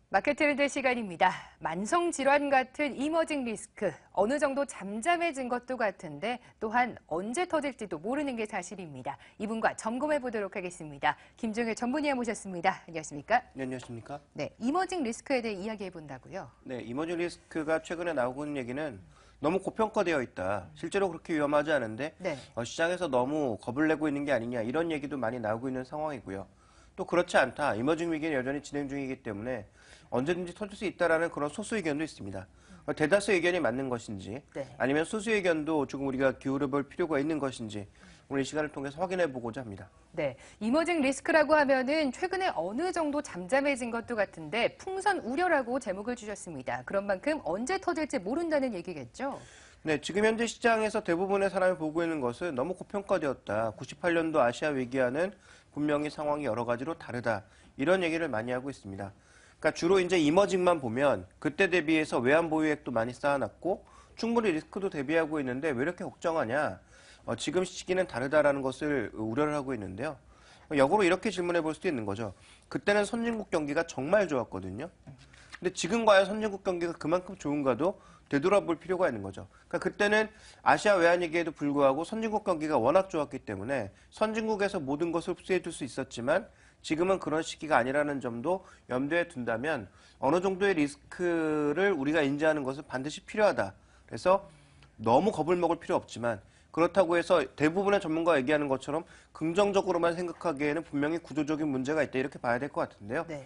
마케트를 시간입니다. 만성질환 같은 이머징 리스크, 어느 정도 잠잠해진 것도 같은데 또한 언제 터질지도 모르는 게 사실입니다. 이분과 점검해 보도록 하겠습니다. 김종일 전문의와 모셨습니다. 안녕하십니까? 네, 안녕하십니까? 네, 이머징 리스크에 대해 이야기해 본다고요? 네, 이머징 리스크가 최근에 나오고 있는 얘기는 너무 고평가되어 있다. 실제로 그렇게 위험하지 않은데 네. 시장에서 너무 겁을 내고 있는 게 아니냐 이런 얘기도 많이 나오고 있는 상황이고요. 또 그렇지 않다. 이머징 위기는 여전히 진행 중이기 때문에 언제든지 터질 수 있다라는 그런 소수 의견도 있습니다. 대다수 의견이 맞는 것인지 네. 아니면 소수 의견도 조금 우리가 기울여 볼 필요가 있는 것인지 오늘 이 시간을 통해서 확인해 보고자 합니다. 네, 이머징 리스크라고 하면은 최근에 어느 정도 잠잠해진 것도 같은데 풍선 우려라고 제목을 주셨습니다. 그런 만큼 언제 터질지 모른다는 얘기겠죠? 네, 지금 현재 시장에서 대부분의 사람이 보고 있는 것은 너무 고평가되었다. 98년도 아시아 위기와는 분명히 상황이 여러 가지로 다르다. 이런 얘기를 많이 하고 있습니다. 그러니까 주로 이제 이머징만 보면 그때 대비해서 외환 보유액도 많이 쌓아놨고 충분히 리스크도 대비하고 있는데 왜 이렇게 걱정하냐? 지금 시기는 다르다라는 것을 우려를 하고 있는데요. 역으로 이렇게 질문해 볼 수도 있는 거죠. 그때는 선진국 경기가 정말 좋았거든요. 근데 지금 과연 선진국 경기가 그만큼 좋은가도 되돌아볼 필요가 있는 거죠. 그러니까 그때는 아시아 외환위기에도 불구하고 선진국 경기가 워낙 좋았기 때문에 선진국에서 모든 것을 흡수해 줄 수 있었지만 지금은 그런 시기가 아니라는 점도 염두에 둔다면 어느 정도의 리스크를 우리가 인지하는 것은 반드시 필요하다. 그래서 너무 겁을 먹을 필요 없지만 그렇다고 해서 대부분의 전문가가 얘기하는 것처럼 긍정적으로만 생각하기에는 분명히 구조적인 문제가 있다 이렇게 봐야 될 것 같은데요. 네.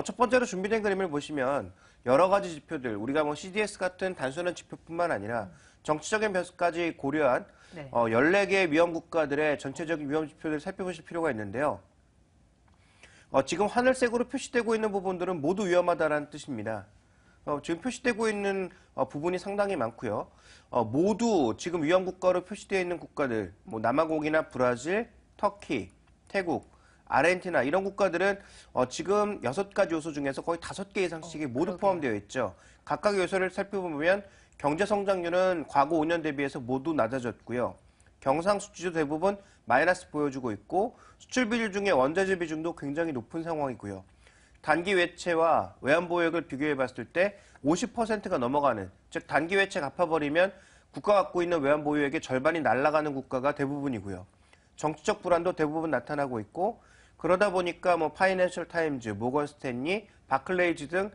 첫 번째로 준비된 그림을 보시면 여러 가지 지표들, 우리가 뭐 CDS 같은 단순한 지표뿐만 아니라 정치적인 변수까지 고려한 네. 14개의 위험 국가들의 전체적인 위험 지표들을 살펴보실 필요가 있는데요. 지금 하늘색으로 표시되고 있는 부분들은 모두 위험하다는 뜻입니다. 지금 표시되고 있는 부분이 상당히 많고요. 모두 지금 위험 국가로 표시되어 있는 국가들, 뭐 남아공이나 브라질, 터키, 태국, 아르헨티나 이런 국가들은 지금 6가지 요소 중에서 거의 5개 이상씩이 모두 포함되어 있죠. 각각의 요소를 살펴보면 경제 성장률은 과거 5년 대비해서 모두 낮아졌고요. 경상수지도 대부분 마이너스 보여주고 있고 수출 비율 중에 원자재 비중도 굉장히 높은 상황이고요. 단기 외채와 외환 보유액을 비교해 봤을 때 50%가 넘어가는, 즉 단기 외채 갚아버리면 국가가 갖고 있는 외환 보유액의 절반이 날아가는 국가가 대부분이고요. 정치적 불안도 대부분 나타나고 있고 그러다 보니까 뭐 파이낸셜 타임즈, 모건 스탠리, 바클레이즈 등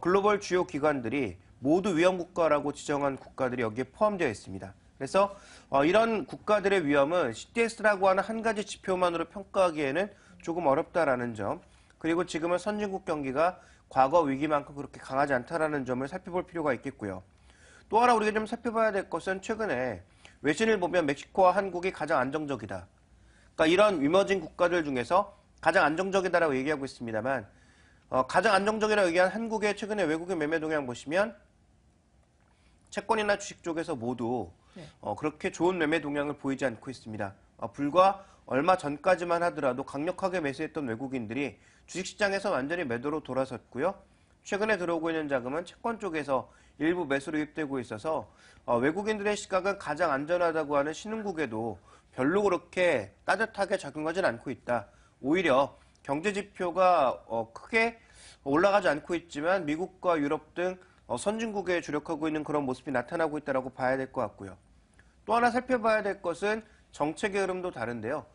글로벌 주요 기관들이 모두 위험 국가라고 지정한 국가들이 여기에 포함되어 있습니다. 그래서 이런 국가들의 위험은 CDS라고 하는 한 가지 지표만으로 평가하기에는 조금 어렵다라는 점, 그리고 지금은 선진국 경기가 과거 위기만큼 그렇게 강하지 않다라는 점을 살펴볼 필요가 있겠고요. 또 하나 우리가 좀 살펴봐야 될 것은 최근에 외신을 보면 멕시코와 한국이 가장 안정적이다. 그러니까 이런 이머징 국가들 중에서 가장 안정적이다라고 얘기하고 있습니다만 가장 안정적이라고 얘기한 한국의 최근에 외국인 매매 동향 보시면 채권이나 주식 쪽에서 모두 그렇게 좋은 매매 동향을 보이지 않고 있습니다. 불과 얼마 전까지만 하더라도 강력하게 매수했던 외국인들이 주식시장에서 완전히 매도로 돌아섰고요. 최근에 들어오고 있는 자금은 채권 쪽에서 일부 매수로 유입되고 있어서 외국인들의 시각은 가장 안전하다고 하는 신흥국에도 별로 그렇게 따뜻하게 작용하지는 않고 있다. 오히려 경제 지표가 크게 올라가지 않고 있지만 미국과 유럽 등 선진국에 주력하고 있는 그런 모습이 나타나고 있다고 봐야 될 것 같고요. 또 하나 살펴봐야 될 것은 정책의 흐름도 다른데요.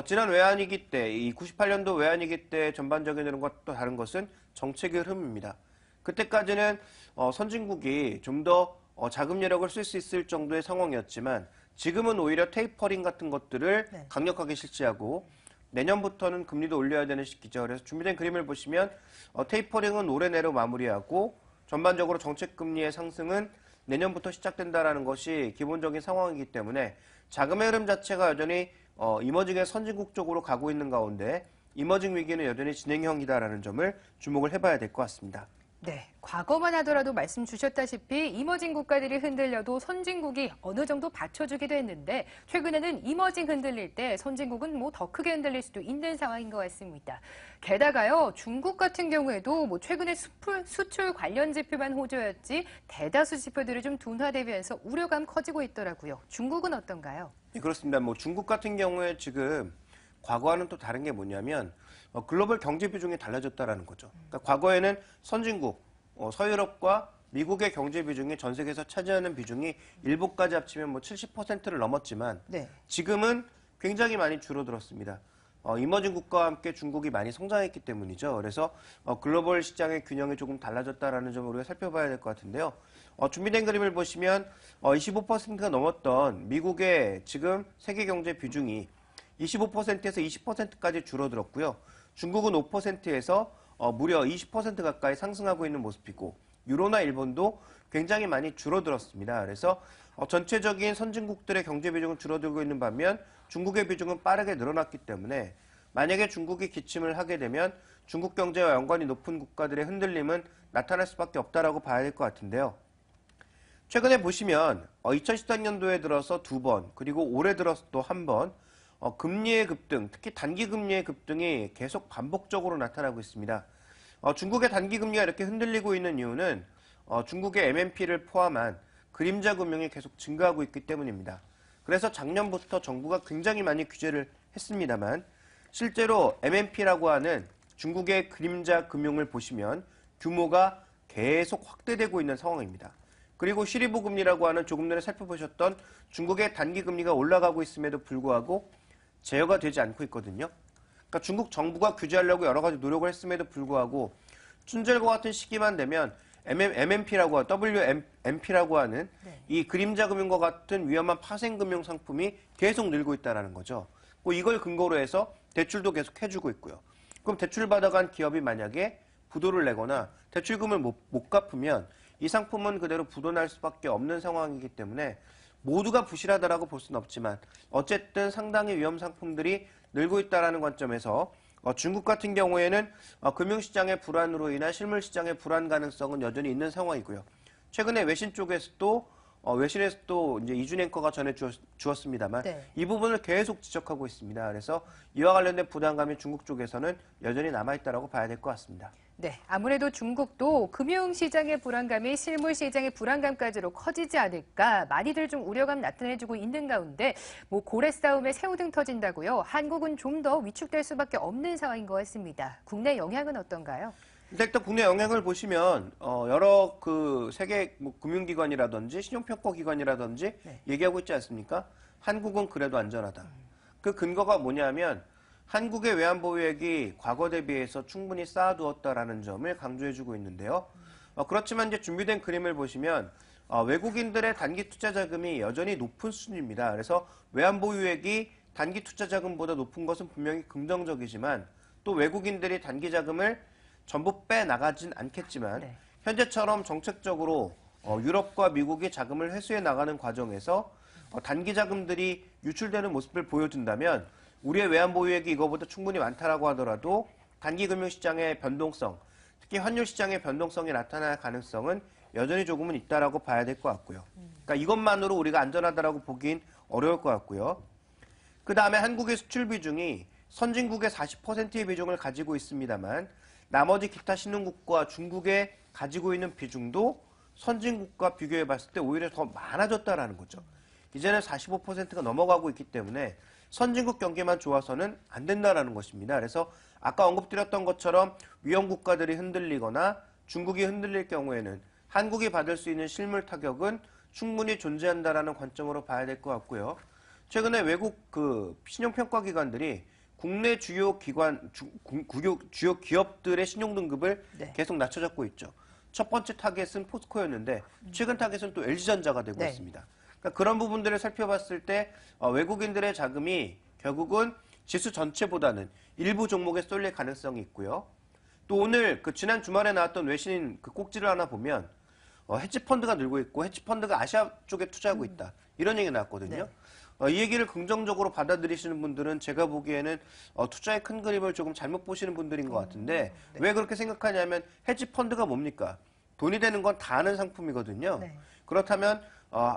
지난 외환위기 때, 이 98년도 외환위기 때 전반적인 흐름과 또 다른 것은 정책의 흐름입니다. 그때까지는 선진국이 좀 더 자금 여력을 쓸 수 있을 정도의 상황이었지만 지금은 오히려 테이퍼링 같은 것들을 강력하게 실시하고 내년부터는 금리도 올려야 되는 시기죠. 그래서 준비된 그림을 보시면 테이퍼링은 올해 내로 마무리하고 전반적으로 정책금리의 상승은 내년부터 시작된다는 것이 기본적인 상황이기 때문에 자금의 흐름 자체가 여전히 이머징의 선진국 쪽으로 가고 있는 가운데 이머징 위기는 여전히 진행형이다라는 점을 주목을 해봐야 될 것 같습니다. 네, 과거만 하더라도 말씀 주셨다시피 이머징 국가들이 흔들려도 선진국이 어느 정도 받쳐주기도 했는데 최근에는 이머징 흔들릴 때 선진국은 뭐 더 크게 흔들릴 수도 있는 상황인 것 같습니다. 게다가요, 중국 같은 경우에도 뭐 최근에 수출 관련 지표만 호조였지 대다수 지표들이 좀 둔화되면서 우려감 커지고 있더라고요. 중국은 어떤가요? 네, 그렇습니다. 뭐 중국 같은 경우에 지금 과거와는 또 다른 게 뭐냐면 글로벌 경제 비중이 달라졌다라는 거죠. 그러니까 과거에는 선진국, 서유럽과 미국의 경제 비중이 전 세계에서 차지하는 비중이 일본까지 합치면 뭐 70%를 넘었지만 네. 지금은 굉장히 많이 줄어들었습니다. 이머징 국가와 함께 중국이 많이 성장했기 때문이죠. 그래서 글로벌 시장의 균형이 조금 달라졌다라는 점을 우리가 살펴봐야 될 것 같은데요. 준비된 그림을 보시면 25%가 넘었던 미국의 지금 세계 경제 비중이 25%에서 20%까지 줄어들었고요. 중국은 5%에서 무려 20% 가까이 상승하고 있는 모습이고 유로나 일본도 굉장히 많이 줄어들었습니다. 그래서 전체적인 선진국들의 경제 비중은 줄어들고 있는 반면 중국의 비중은 빠르게 늘어났기 때문에 만약에 중국이 기침을 하게 되면 중국 경제와 연관이 높은 국가들의 흔들림은 나타날 수밖에 없다라고 봐야 될 것 같은데요. 최근에 보시면 2013년도에 들어서 2번 그리고 올해 들어서 또 1번 금리의 급등, 특히 단기 금리의 급등이 계속 반복적으로 나타나고 있습니다. 중국의 단기 금리가 이렇게 흔들리고 있는 이유는 중국의 MMP를 포함한 그림자 금융이 계속 증가하고 있기 때문입니다. 그래서 작년부터 정부가 굉장히 많이 규제를 했습니다만 실제로 MMP라고 하는 중국의 그림자 금융을 보시면 규모가 계속 확대되고 있는 상황입니다. 그리고 시리부 금리라고 하는 조금 전에 살펴보셨던 중국의 단기 금리가 올라가고 있음에도 불구하고 제어가 되지 않고 있거든요. 그러니까 중국 정부가 규제하려고 여러 가지 노력을 했음에도 불구하고 춘절과 같은 시기만 되면 MMP라고 WMP라고 하는 이 그림자 금융과 같은 위험한 파생 금융 상품이 계속 늘고 있다는 거죠. 이걸 근거로 해서 대출도 계속 해주고 있고요. 그럼 대출 받아간 기업이 만약에 부도를 내거나 대출금을 못 갚으면 이 상품은 그대로 부도날 수밖에 없는 상황이기 때문에 모두가 부실하다라고 볼 수는 없지만 어쨌든 상당히 위험 상품들이 늘고 있다는 관점에서 중국 같은 경우에는 금융시장의 불안으로 인한 실물시장의 불안 가능성은 여전히 있는 상황이고요. 최근에 외신 쪽에서도 외신에서도 이제 이준 앵커가 전해 주었습니다만 네. 이 부분을 계속 지적하고 있습니다. 그래서 이와 관련된 부담감이 중국 쪽에서는 여전히 남아있다라고 봐야 될 것 같습니다. 네, 아무래도 중국도 금융시장의 불안감이 실물시장의 불안감까지로 커지지 않을까 많이들 좀 우려감 나타내주고 있는 가운데 고래 싸움에 새우등 터진다고요. 한국은 좀 더 위축될 수밖에 없는 상황인 것 같습니다. 국내 영향은 어떤가요? 일단 국내 영향을 보시면 여러 세계 금융기관이라든지 신용평가기관이라든지 얘기하고 있지 않습니까? 한국은 그래도 안전하다. 그 근거가 뭐냐면 한국의 외환보유액이 과거 대비해서 충분히 쌓아두었다라는 점을 강조해주고 있는데요. 그렇지만 이제 준비된 그림을 보시면 외국인들의 단기 투자 자금이 여전히 높은 수준입니다. 그래서 외환보유액이 단기 투자 자금보다 높은 것은 분명히 긍정적이지만 또 외국인들이 단기 자금을 전부 빼나가진 않겠지만 현재처럼 정책적으로 유럽과 미국이 자금을 회수해 나가는 과정에서 단기 자금들이 유출되는 모습을 보여준다면 우리의 외환보유액이 이거보다 충분히 많다라고 하더라도 단기 금융시장의 변동성, 특히 환율시장의 변동성이 나타날 가능성은 여전히 조금은 있다라고 봐야 될 것 같고요. 그러니까 이것만으로 우리가 안전하다라고 보긴 어려울 것 같고요. 그 다음에 한국의 수출 비중이 선진국의 40%의 비중을 가지고 있습니다만 나머지 기타 신흥국과 중국에 가지고 있는 비중도 선진국과 비교해 봤을 때 오히려 더 많아졌다라는 거죠. 이제는 45%가 넘어가고 있기 때문에 선진국 경기만 좋아서는 안 된다라는 것입니다. 그래서 아까 언급드렸던 것처럼 위험 국가들이 흔들리거나 중국이 흔들릴 경우에는 한국이 받을 수 있는 실물 타격은 충분히 존재한다라는 관점으로 봐야 될 것 같고요. 최근에 외국 신용평가기관들이 국내 주요 기업들의 신용등급을 계속 낮춰잡고 있죠. 첫 번째 타겟은 포스코였는데 최근 타겟은 또 LG전자가 되고 있습니다. 그러니까 그런 부분들을 살펴봤을 때 외국인들의 자금이 결국은 지수 전체보다는 일부 종목에 쏠릴 가능성이 있고요. 또 오늘 지난 주말에 나왔던 외신 꼭지를 하나 보면 헤지펀드가 늘고 있고 헤지펀드가 아시아 쪽에 투자하고 있다. 이런 얘기가 나왔거든요. 이 얘기를 긍정적으로 받아들이시는 분들은 제가 보기에는 투자의 큰 그림을 조금 잘못 보시는 분들인 것 같은데 왜 그렇게 생각하냐면 헤지펀드가 뭡니까? 돈이 되는 건 다 아는 상품이거든요. 그렇다면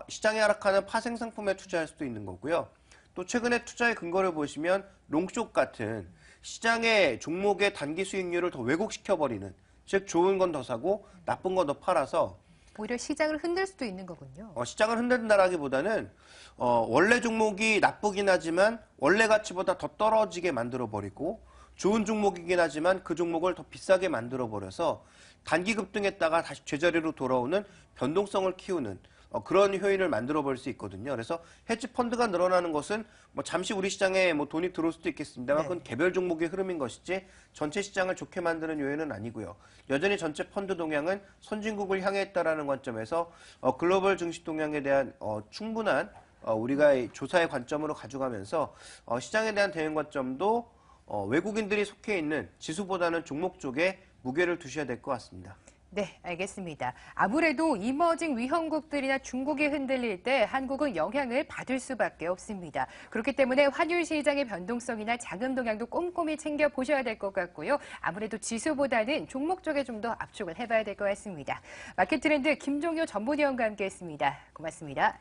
시장이 하락하는 파생 상품에 투자할 수도 있는 거고요. 또 최근에 투자의 근거를 보시면 롱숏 같은 시장의 종목의 단기 수익률을 더 왜곡시켜버리는, 즉 좋은 건 더 사고 나쁜 건 더 팔아서 오히려 시장을 흔들 수도 있는 거군요. 시장을 흔든다라기보다는 원래 종목이 나쁘긴 하지만 원래 가치보다 더 떨어지게 만들어버리고 좋은 종목이긴 하지만 그 종목을 더 비싸게 만들어버려서 단기 급등했다가 다시 제자리로 돌아오는 변동성을 키우는 그런 효인을 만들어 볼 수 있거든요. 그래서 헤지 펀드가 늘어나는 것은 뭐 잠시 우리 시장에 뭐 돈이 들어올 수도 있겠습니다만 네. 그건 개별 종목의 흐름인 것이지 전체 시장을 좋게 만드는 요인은 아니고요. 여전히 전체 펀드 동향은 선진국을 향해 있다라는 관점에서 글로벌 증시 동향에 대한 충분한 우리가 이 조사의 관점으로 가져가면서 시장에 대한 대응 관점도 외국인들이 속해 있는 지수보다는 종목 쪽에 무게를 두셔야 될 것 같습니다. 네, 알겠습니다. 아무래도 이머징 위험국들이나 중국이 흔들릴 때 한국은 영향을 받을 수밖에 없습니다. 그렇기 때문에 환율 시장의 변동성이나 자금 동향도 꼼꼼히 챙겨 보셔야 될 것 같고요. 아무래도 지수보다는 종목 쪽에 좀 더 압축을 해봐야 될 것 같습니다. 마켓 트렌드 김종효 전문위원과 함께했습니다. 고맙습니다.